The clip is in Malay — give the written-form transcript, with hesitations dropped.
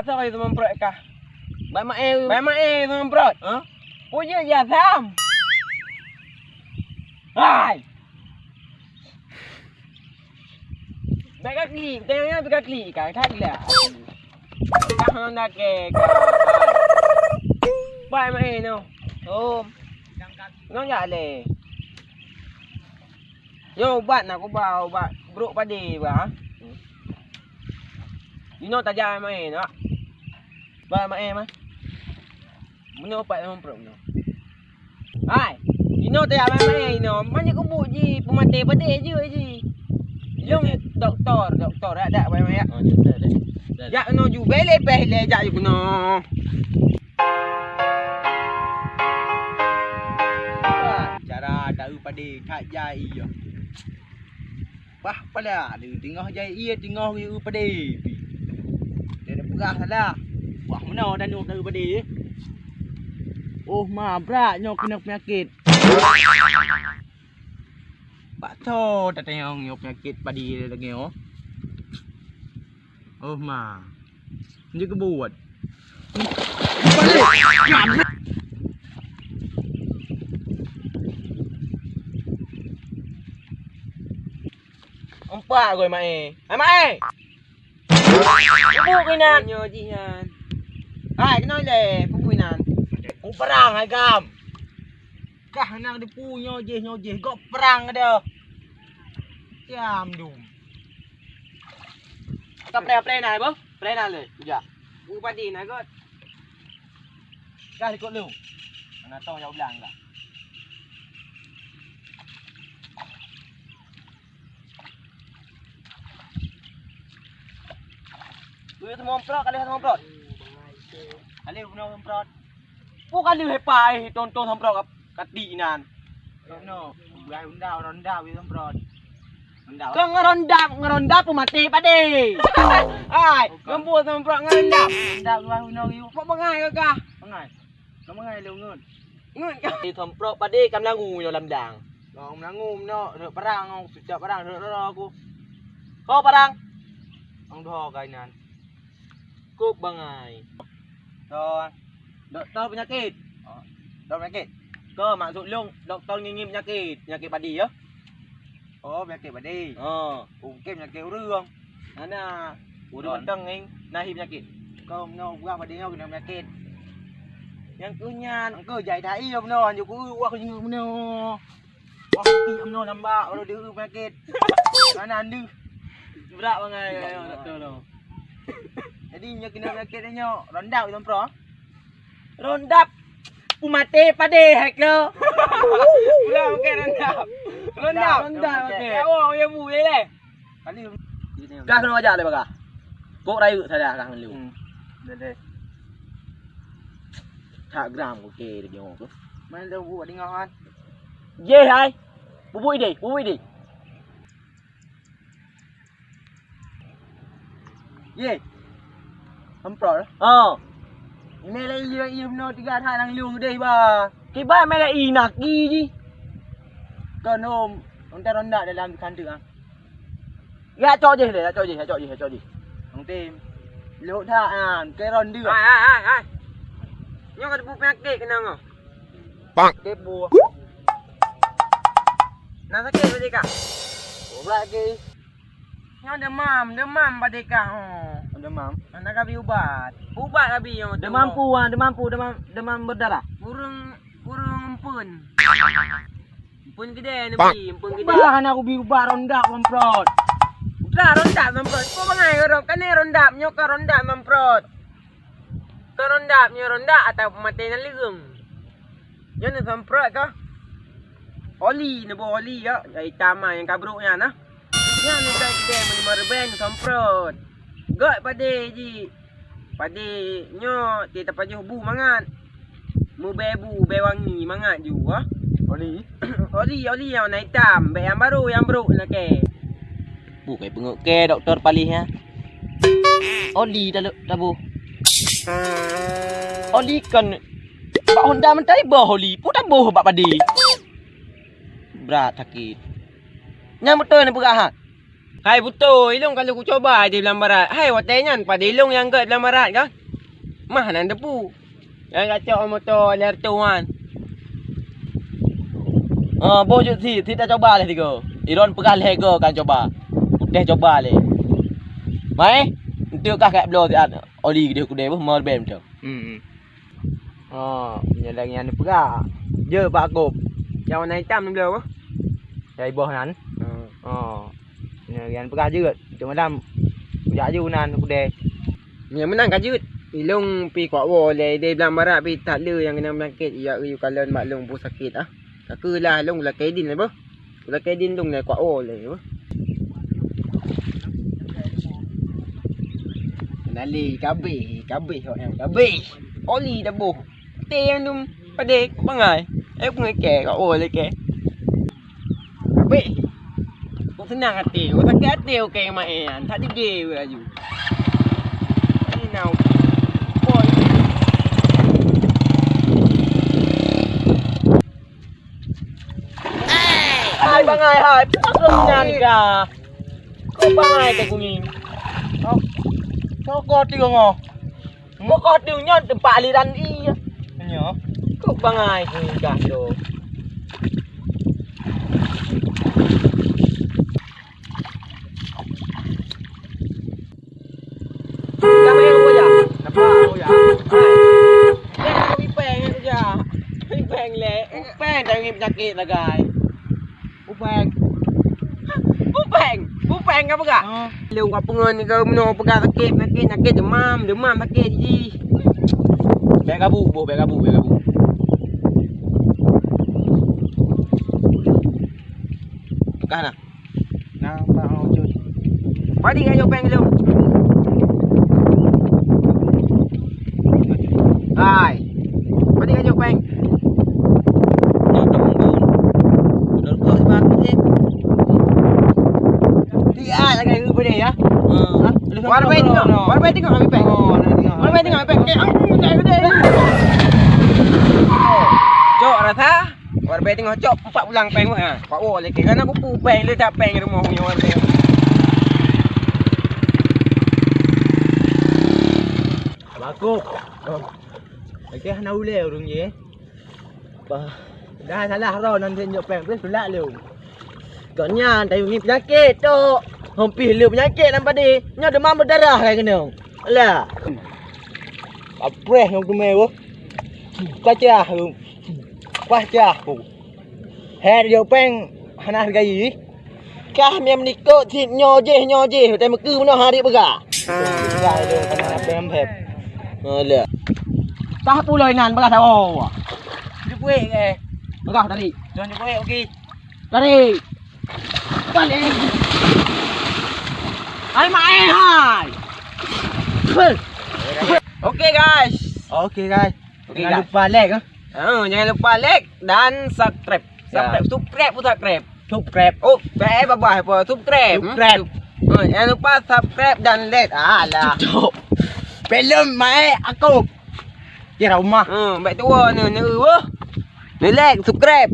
sao itu memperot kah? Baik Memang itu memperot. Ha? Punya ya sam. Hai. Baik kali, tengoknya tu kali kan tak lah. Kah nak ke kah. Baik mai no. Nó dạ lề. Yo bạn nào có bao bạn bro pa đi hả? You ta ja mai no. Ba mai em á. Muốn pa em bro no. Hai. You ta ja mai no. Mana ko bu ji pemate pa de je ji. Yung doktor ada ba mai. Ja no ju bele pehle ja ju no. Daripada tak jai je. Wah, pala dia tengah jai ia tengah daripada. Dia dah perah salah. Wah, mana dah nuk daripada. Oh, ma berat nyok kena penyakit. Pak to tak tengok nyok penyakit padi lagi oh. Oh, ma. Dia kebuat. Balik. Empat rồi mày. Mày. Cái cái nan. Nhớ gì nan. Ai cái nói lề, cái nan. Ku perang hai gam. Kah nang dia punyo je kok perang ada. Jam dum. Tập play này bố. Play này rồi. Dạ. U pa đi này có. Kah ikut lu. Mana tahu jauh belang tak. Kali semomprot. Kali benar semprot. Puk kali hepai tonton semprot kat di nan. No. Gai ronda we semprot. Ronda. Kau ngerondap mati pade. Ai, ngembur semprot ngerondap. Ronda gua no yu. Apa bengai kah? Bengai. Kau bengai lu ngun. Ngun kah? Di semprot pade kam langu yo lamdang. Kau nangum no, perang sejak perang aku. Kau parang. Ông đo cái nan. Kuk bengai. Doktor penyakit. Doktor penyakit. Ke maksud long doktor ngingim penyakit padi ya? Oh, penyakit padi. Mungkin penyakit urang. Ana urang teng ing nahi penyakit. Kau no gua padi no kena penyakit. Yang kunyan, Engkau jai thai om no, ju ku wah ku no. Wah, pi om no lambak kalau dia penyakit. Mana andu. Berat bengai doktor lo. Jadi nya kena penyakit dia nyok. Rondap semprot. Rondap mati pade hek lo. Pula okey rondap. Rondap okey. Oh, ya bu le. Kali Kah kena ajar le baga. Kok rayu sadah kah ngelu. Deh. Tak gram okey dia jong tu. Mana dah buat dengar kan. Ye hai. Bubui di. Ye. Semprot. Ini lah ia no 3 thai nang liung deh ba. Kiba mai la i nak gi ji. Kan om ronda dalam kandang ah. Ya cho je le, cho je. Ông tim. Lu tha an cái ron đưa. Ai. Nyo ka bu penyakit kena ngo. Pak cái bùa. Nak sakit pade kah? Lagi. Nyo demam pade kah. Demam. Anak abi ubat. Ubat abi yang Demam berdarah. Burung empun. Empun gede ni bi, empun gede. Bahan aku bi ubat ronda semprot. Udah rondap memprot. Kau bengai kau kan ni rondap nyo ka rondap memprot. Ka rondap nyo ronda atau mati na ligung. Nyo ni semprot ka. Oli ni bo oli ya, ai tama yang kabruknya nah. Yang ni dah gede meni marben semprot. Gak pade ji. Pade nyo ti tapajuh bu mangat. Mu bebu bewangi mangat ju ah. Oli. Oli yang naik tam, be yang baru nak ke. Bukan pengok ke doktor palih ya. Oli dah bu. Oli kan Pak Honda mentai boh oli, putar boh bak padi. Berat sakit. Yang betul ni pegah ha. Hai betul, Ilung kalau aku coba di belah barat. Hai watainya pada Ilung yang ke belah barat kan. Mah nan depu. Yang kacau motor liar tuan. Bố chuyện thì đã cho ba này thì cơ. Iron pegal he cơ kan coba. Udah coba le. Mai, tiêu các kẹp lô thì ăn. Oli dia kude mơ bem tu. Penyelang yang pega. Dia pak kop. Yang warna hitam tu belah apa? Dari bawah nan. Yang pega juga. Cuma dalam. Ya ju nan kude. Yang menang kajut. Ilung pi kuat boleh di belah barat pi tak le yang kena penyakit. Ya you kalau maklum pun sakit ah. Kakulah long la kedin apa? La kedin long le kuat boleh apa? Nali kabeh orang kabeh. Oli dah boh. Teh yang dum padek bangai. Aku ngeke kuat boleh ke. Kabeh. Kau senang hati, kau sakit hati okey main. Tak digay aju. Ni now. Hai bangai hai. Kenyan ka. Kau bangai ke kuning. Kau kot dia ngah. Kau kot dia nyon tempat aliran i. Nyo. Kau bangai kuning ka tu. Kamu yang apa ya? Apa kau ya? Hai. Ya, kau pipeng aku ja. Pipeng le. Pipeng dah ngip sakit lah guys. Upang. Bupeng apa gak? Lu kau pengen kau meno pegang sakit demam sakit ji. Bek kabu. Pegang nak. Nampak wujud. Padi kau peng lu. Hai. Padi kau peng. Warna tengok kami peng. Warna tengok kami peng. Cok rasa. Warna tengok cok 4 bulan peng ah. Pak oh lagi kan aku pu peng le tak peng rumah punya warna. Bakuk. Okey hana ule urung ye. Dah salah ro nanti nyok peng plus pula lu. Kanya tai ngi penyakit tu. Hampir lu penyakit nampak di. Nya demam berdarah kayak kena. Alah. Apreh yang kumai wo. Baca lu. Baca aku. He yo peng hana gai. Kah mem niko thịt nyo je tai mcứ nó hari bega. Gai lu kana pem phep. Alah. Tah puloi nan bega sao. Dia buat ke? Bega tadi. Jangan dia buat okey. Tadi. Balik. Hai mai hai. Okey guys. Okey guys. Okey, Jangan guys. lupa like ah. Jangan lupa like dan subscribe. Ya. Subscribe pun subscribe. Subscribe. Oh, bye apa? Subscribe. Subscribe. Jangan lupa subscribe dan like. Alah. Cuk. Belum mai aku. Di rumah. Baik tua ni. Ni like, subscribe.